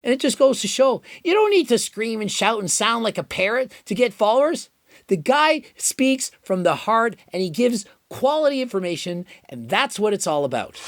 And it just goes to show, you don't need to scream and shout and sound like a parrot to get followers. The guy speaks from the heart and he gives quality information, and that's what it's all about.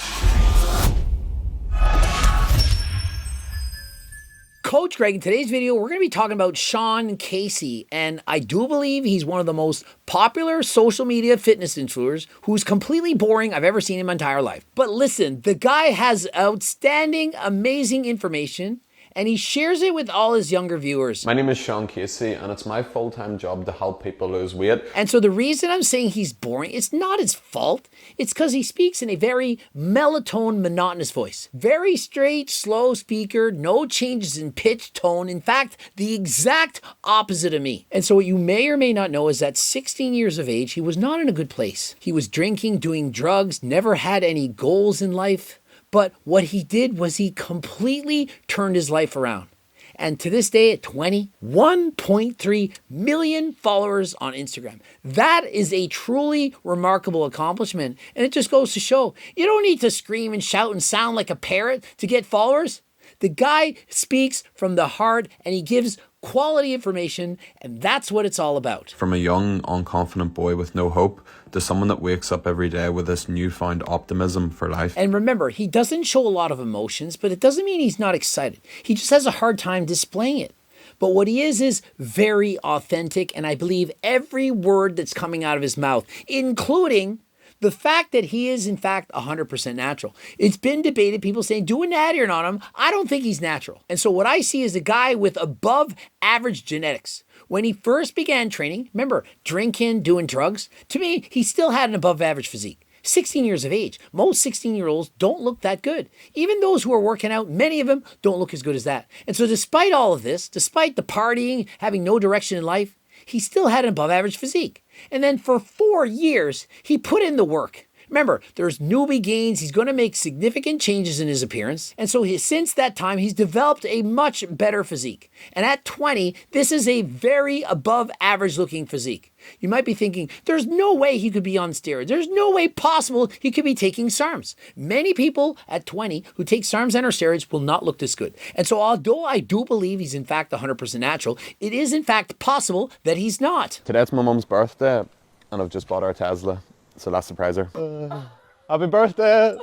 Coach Greg, in today's video, we're going to be talking about Sean Casey, and I do believe he's one of the most popular social media fitness influencers who's completely boring I've ever seen in my entire life. But listen, the guy has outstanding, amazing information, and he shares it with all his younger viewers. My name is Sean Casey, and it's my full-time job to help people lose weight. And so the reason I'm saying he's boring, it's not his fault. It's because he speaks in a very monotone, monotonous voice. Very straight, slow speaker, no changes in pitch, tone. In fact, the exact opposite of me. And so what you may or may not know is that 16 years of age, he was not in a good place. He was drinking, doing drugs, never had any goals in life. But what he did was he completely turned his life around. And to this day at 20, 1.3 million followers on Instagram. That is a truly remarkable accomplishment. And it just goes to show, you don't need to scream and shout and sound like a parrot to get followers. The guy speaks from the heart and he gives quality information, and that's what it's all about. From a young, unconfident boy with no hope to someone that wakes up every day with this newfound optimism for life. And remember, he doesn't show a lot of emotions, but it doesn't mean he's not excited. He just has a hard time displaying it. But what he is very authentic, and I believe every word that's coming out of his mouth, including the fact that he is, in fact, 100% natural. It's been debated, people saying, do a natty or not on him. I don't think he's natural. And so what I see is a guy with above average genetics. When he first began training, remember, drinking, doing drugs, to me, he still had an above average physique. 16 years of age. Most 16-year-olds don't look that good. Even those who are working out, many of them don't look as good as that. And so despite all of this, despite the partying, having no direction in life, he still had an above average physique. And then for 4 years, he put in the work. Remember, there's newbie gains. He's going to make significant changes in his appearance. And so since that time, he's developed a much better physique. And at 20, this is a very above average looking physique. You might be thinking, there's no way he could be on steroids. There's no way possible he could be taking SARMs. Many people at 20 who take SARMs and or steroids will not look this good. And so although I do believe he's in fact 100% natural, it is in fact possible that he's not. Today's my mum's birthday, and I've just bought her a Tesla, so let's surprise her. Happy birthday!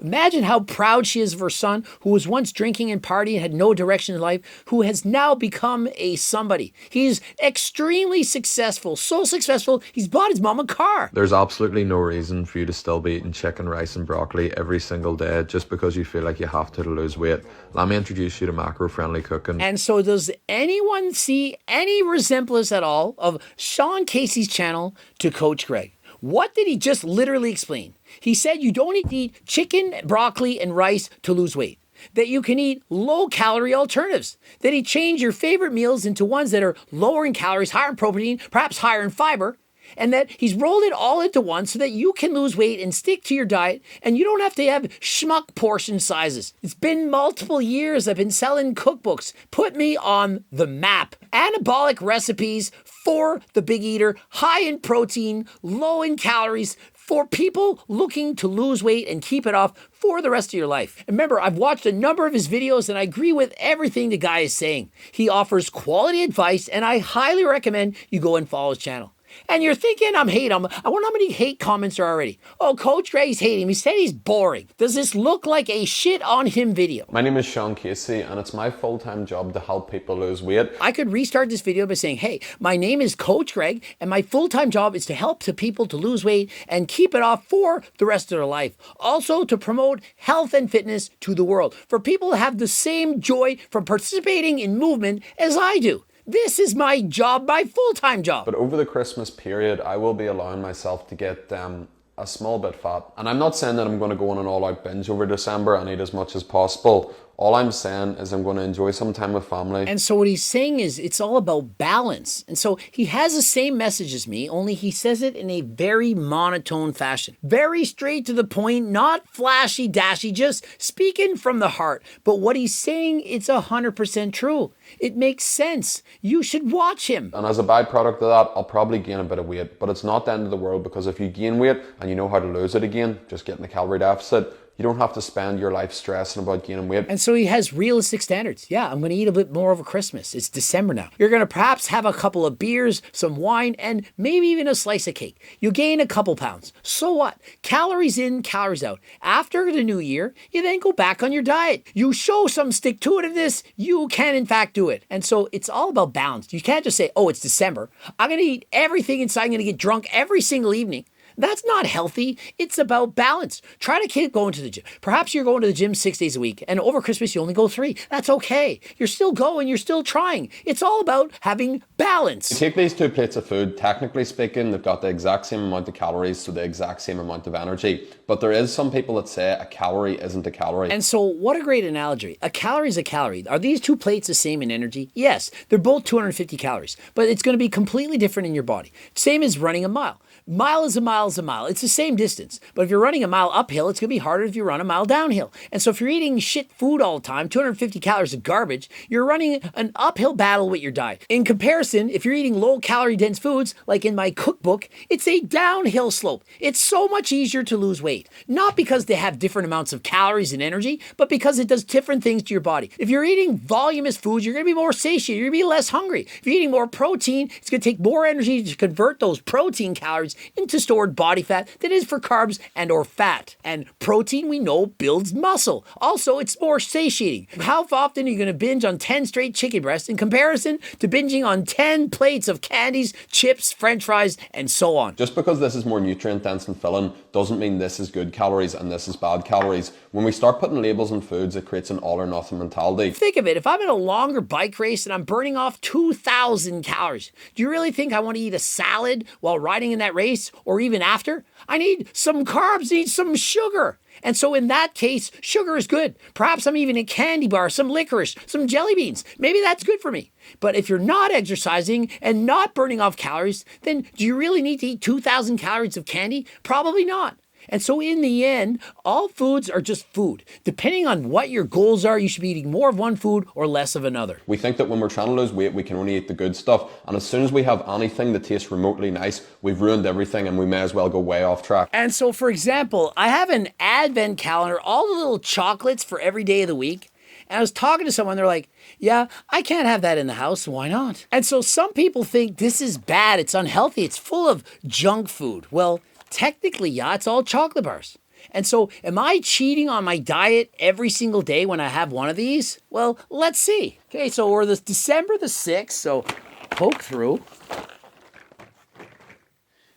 Imagine how proud she is of her son, who was once drinking and partying and had no direction in life, who has now become a somebody. He's extremely successful, so successful, he's bought his mom a car. There's absolutely no reason for you to still be eating chicken, rice and broccoli every single day just because you feel like you have to lose weight. Let me introduce you to macro-friendly cooking. And so does anyone see any resemblance at all of Sean Casey's channel to Coach Greg? What did he just literally explain? He said you don't need to eat chicken, broccoli, and rice to lose weight. That you can eat low-calorie alternatives. That he changed your favorite meals into ones that are lower in calories, higher in protein, perhaps higher in fiber. And that he's rolled it all into one so that you can lose weight and stick to your diet and you don't have to have schmuck portion sizes. It's been multiple years I've been selling cookbooks. Put me on the map. Anabolic recipes for the big eater, high in protein, low in calories, for people looking to lose weight and keep it off for the rest of your life. And remember, I've watched a number of his videos and I agree with everything the guy is saying. He offers quality advice and I highly recommend you go and follow his channel. And you're thinking I'm hating him. I wonder how many hate comments are already. Oh, Coach Greg's hating him. He said he's boring. Does this look like a shit on him video? My name is Sean Casey, and it's my full-time job to help people lose weight. I could restart this video by saying, hey, my name is Coach Greg, and my full-time job is to help people to lose weight and keep it off for the rest of their life. Also to promote health and fitness to the world. For people to have the same joy from participating in movement as I do. This is my job, my full-time job. But over the Christmas period, I will be allowing myself to get a small bit fat. And I'm not saying that I'm going to go on an all-out binge over December and eat as much as possible. All I'm saying is I'm going to enjoy some time with family. And so what he's saying is it's all about balance. And so he has the same message as me, only he says it in a very monotone fashion. Very straight to the point, not flashy dashy, just speaking from the heart. But what he's saying, it's 100% true. It makes sense. You should watch him. And as a byproduct of that, I'll probably gain a bit of weight. But it's not the end of the world, because if you gain weight and you know how to lose it again, just get in the calorie deficit, You don't have to spend your life stressing about gaining weight. And so he has realistic standards. Yeah, I'm going to eat a bit more over Christmas. It's December now. You're going to perhaps have a couple of beers, some wine, and maybe even a slice of cake. You gain a couple pounds. So what? Calories in, calories out. After the new year, you then go back on your diet. You show some stick-to-itiveness, you can in fact do it. And so it's all about balance. You can't just say, oh, it's December. I'm going to eat everything inside. I'm going to get drunk every single evening. That's not healthy. It's about balance. Try to keep going to the gym. Perhaps you're going to the gym 6 days a week, and over Christmas you only go 3. That's okay. You're still going. You're still trying. It's all about having balance. You take these 2 plates of food, technically speaking, they've got the exact same amount of calories, so the exact same amount of energy. But there is some people that say a calorie isn't a calorie. And so what a great analogy. A calorie is a calorie. Are these 2 plates the same in energy? Yes. They're both 250 calories, but it's going to be completely different in your body. Same as running a mile. Mile is a mile is a mile. It's the same distance. But if you're running a mile uphill, it's going to be harder if you run a mile downhill. And so if you're eating shit food all the time, 250 calories of garbage, you're running an uphill battle with your diet. In comparison, if you're eating low calorie dense foods, like in my cookbook, it's a downhill slope. It's so much easier to lose weight. Not because they have different amounts of calories and energy, but because it does different things to your body. If you're eating voluminous foods, you're going to be more satiated. You're going to be less hungry. If you're eating more protein, it's going to take more energy to convert those protein calories into stored body fat than is for carbs and or fat. And protein, we know, builds muscle. Also, it's more satiating. How often are you going to binge on 10 straight chicken breasts in comparison to binging on 10 plates of candies, chips, french fries, and so on? Just because this is more nutrient dense and filling doesn't mean this is good calories and this is bad calories. When we start putting labels on foods, it creates an all or nothing mentality. Think of it. If I'm in a longer bike race and I'm burning off 2,000 calories, do you really think I want to eat a salad while riding in that race or even after? I need some carbs, I need some sugar. And so in that case, sugar is good. Perhaps I'm even a candy bar, some licorice, some jelly beans. Maybe that's good for me. But if you're not exercising and not burning off calories, then do you really need to eat 2,000 calories of candy? Probably not. And so in the end, all foods are just food. Depending on what your goals are, you should be eating more of one food or less of another. We think that when we're trying to lose weight, we can only eat the good stuff. And as soon as we have anything that tastes remotely nice, we've ruined everything and we may as well go way off track. And so, for example, I have an advent calendar, all the little chocolates for every day of the week. And I was talking to someone, they're like, yeah, I can't have that in the house. Why not? And so some people think this is bad. It's unhealthy. It's full of junk food. Well, technically, yeah, it's all chocolate bars. And so am I cheating on my diet every single day when I have one of these? Well, let's see. Okay, so we're this December the 6th, so poke through.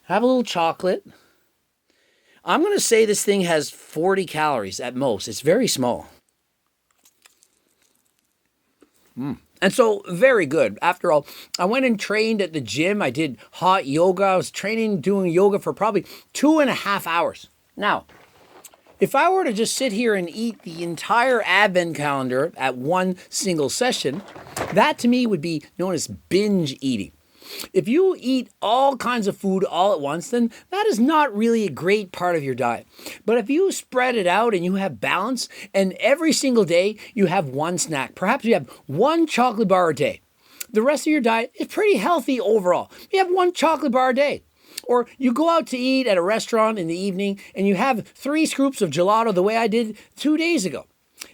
Have a little chocolate. I'm going to say this thing has 40 calories at most. It's very small. And so, very good. After all, I went and trained at the gym. I did hot yoga. I was doing yoga for probably 2.5 hours. Now, if I were to just sit here and eat the entire advent calendar at one single session, that to me would be known as binge eating. If you eat all kinds of food all at once, then that is not really a great part of your diet. But if you spread it out and you have balance, and every single day you have one snack, perhaps you have one chocolate bar a day, the rest of your diet is pretty healthy overall. You have one chocolate bar a day. Or you go out to eat at a restaurant in the evening and you have 3 scoops of gelato the way I did 2 days ago.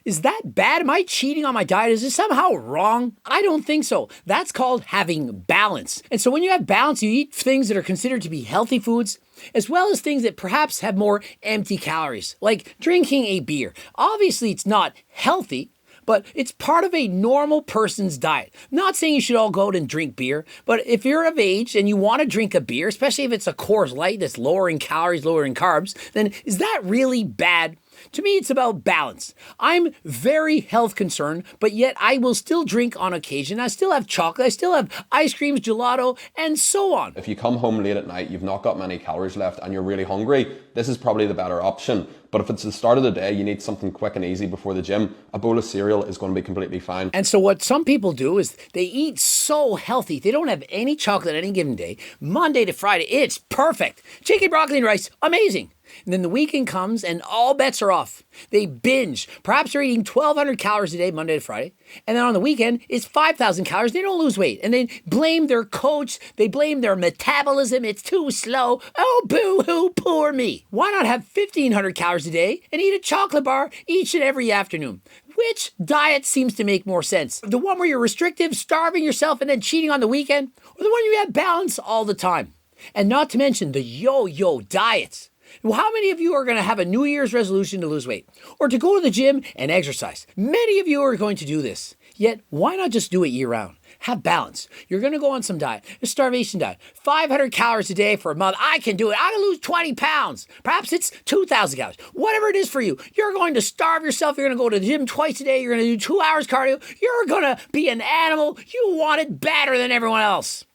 Is that bad? Am I cheating on my diet? Is this somehow wrong? I don't think so. That's called having balance. And so when you have balance, you eat things that are considered to be healthy foods, as well as things that perhaps have more empty calories, like drinking a beer. Obviously, it's not healthy, but it's part of a normal person's diet. Not saying you should all go out and drink beer, but if you're of age and you want to drink a beer, especially if it's a Coors Light that's lower in calories, lower in carbs, then is that really bad? To me, it's about balance. I'm very health concerned, but yet I will still drink on occasion. I still have chocolate, I still have ice creams, gelato, and so on. If you come home late at night, you've not got many calories left and you're really hungry, this is probably the better option. But if it's the start of the day, you need something quick and easy before the gym, a bowl of cereal is going to be completely fine. And so what some people do is they eat so healthy. They don't have any chocolate any given day. Monday to Friday, it's perfect. Chicken, broccoli, and rice, amazing. And then the weekend comes and all bets are off. They binge. Perhaps they're eating 1,200 calories a day, Monday to Friday. And then on the weekend, it's 5,000 calories. They don't lose weight. And they blame their coach. They blame their metabolism. It's too slow. Oh, boo-hoo, poor me. Why not have 1,500 calories a day and eat a chocolate bar each and every afternoon? Which diet seems to make more sense? The one where you're restrictive, starving yourself, and then cheating on the weekend? Or the one you have balance all the time? And not to mention the yo-yo diets. Well, how many of you are going to have a New Year's resolution to lose weight or to go to the gym and exercise? Many of you are going to do this. Yet, why not just do it year round? Have balance. You're going to go on some diet, a starvation diet, 500 calories a day for a month. I can do it. I can lose 20 pounds. Perhaps it's 2,000 calories. Whatever it is for you, you're going to starve yourself. You're going to go to the gym twice a day. You're going to do 2 hours cardio. You're going to be an animal. You want it better than everyone else.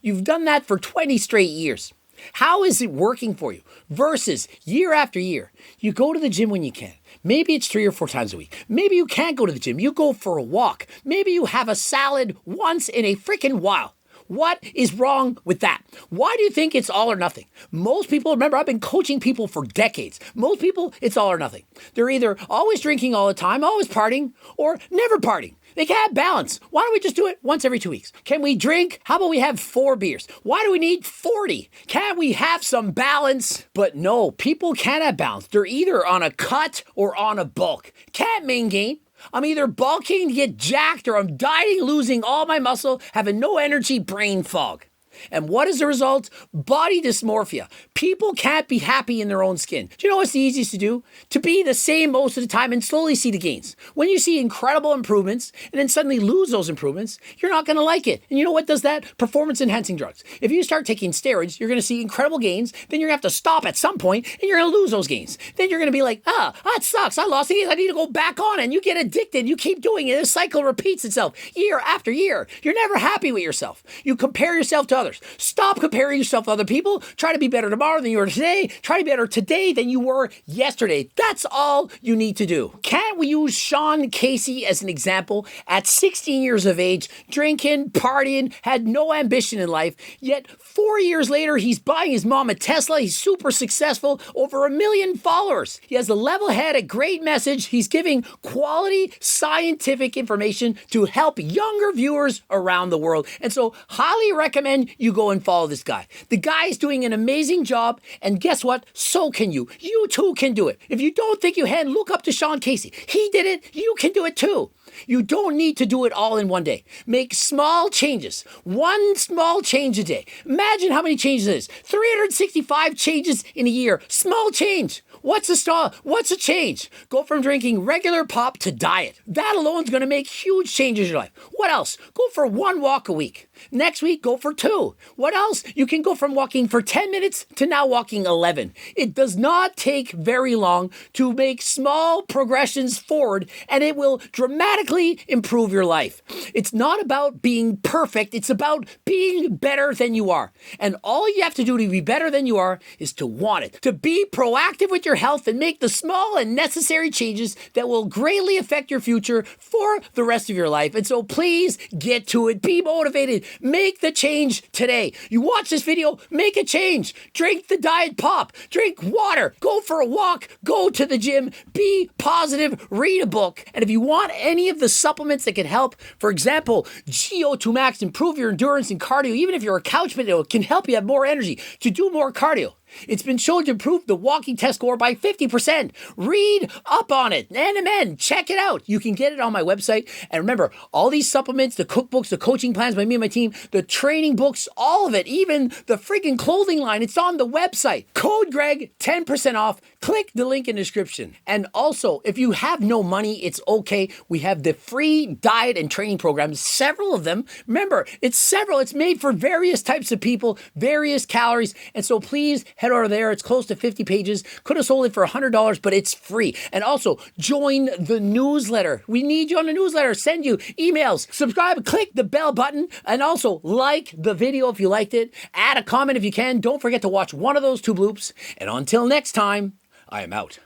You've done that for 20 straight years. How is it working for you? Versus year after year, you go to the gym when you can. Maybe it's 3 or 4 times a week. Maybe you can't go to the gym. You go for a walk. Maybe you have a salad once in a freaking while. What is wrong with that? Why do you think it's all or nothing? Most people, remember, I've been coaching people for decades. Most people, it's all or nothing. They're either always drinking all the time, always partying, or never partying. They can have balance. Why don't we just do it once every 2 weeks? Can we drink? How about we have 4 beers? Why do we need 40? Can't we have some balance? But no, people can't have balance. They're either on a cut or on a bulk. Can't main gain. I'm either bulking to get jacked or I'm dieting, losing all my muscle, having no energy, brain fog. And what is the result? Body dysmorphia. People can't be happy in their own skin. Do you know what's the easiest to do? To be the same most of the time and slowly see the gains. When you see incredible improvements and then suddenly lose those improvements, you're not going to like it. And you know what does that? Performance enhancing drugs. If you start taking steroids, you're going to see incredible gains. Then you're going to have to stop at some point and you're going to lose those gains. Then you're going to be like, that sucks. I lost the gains. I need to go back on it. And you get addicted. You keep doing it. The cycle repeats itself year after year. You're never happy with yourself. You compare yourself to others. Stop comparing yourself to other people. Try to be better tomorrow than you are today. Try to be better today than you were yesterday. That's all you need to do. Can't we use Sean Casey as an example? At 16 years of age, drinking, partying, had no ambition in life, yet 4 years later, he's buying his mom a Tesla. He's super successful, over 1 million followers. He has a level head, a great message. He's giving quality scientific information to help younger viewers around the world. And so, highly recommend you go and follow this guy. The guy is doing an amazing job, and guess what? So can you. You too can do it. If you don't think you can, look up to Sean Casey. He did it. You can do it too. You don't need to do it all in one day. Make small changes. One small change a day. Imagine how many changes it is. 365 changes in a year. Small change. What's a change? Go from drinking regular pop to diet. That alone is going to make huge changes in your life. What else? Go for 1 walk a week. Next week, go for 2. What else? You can go from walking for 10 minutes to now walking 11. It does not take very long to make small progressions forward, and it will dramatically improve your life. It's not about being perfect. It's about being better than you are. And all you have to do to be better than you are is to want it, to be proactive with your health and make the small and necessary changes that will greatly affect your future for the rest of your life. And so please get to it. Be motivated. Make the change today. You watch this video, make a change. Drink the diet pop. Drink water. Go for a walk. Go to the gym. Be positive. Read a book. And if you want any of the supplements that can help, for example, GO2 Max, improve your endurance and cardio, even if you're a couch potato, it can help you have more energy to do more cardio. It's been shown to improve the walking test score by 50%. Read up on it. NMN, check it out. You can get it on my website. And remember, all these supplements, the cookbooks, the coaching plans by me and my team, the training books, all of it, even the freaking clothing line, it's on the website. Code Greg, 10% off. Click the link in the description. And also, if you have no money, it's okay. We have the free diet and training programs, several of them. Remember, it's made for various types of people, various calories. And so please head over there. It's close to 50 pages. Could have sold it for $100, but it's free. And also, join the newsletter. We need you on the newsletter. Send you emails. Subscribe, click the bell button, and also like the video if you liked it. Add a comment if you can. Don't forget to watch one of those 2 bloops. And until next time, I am out.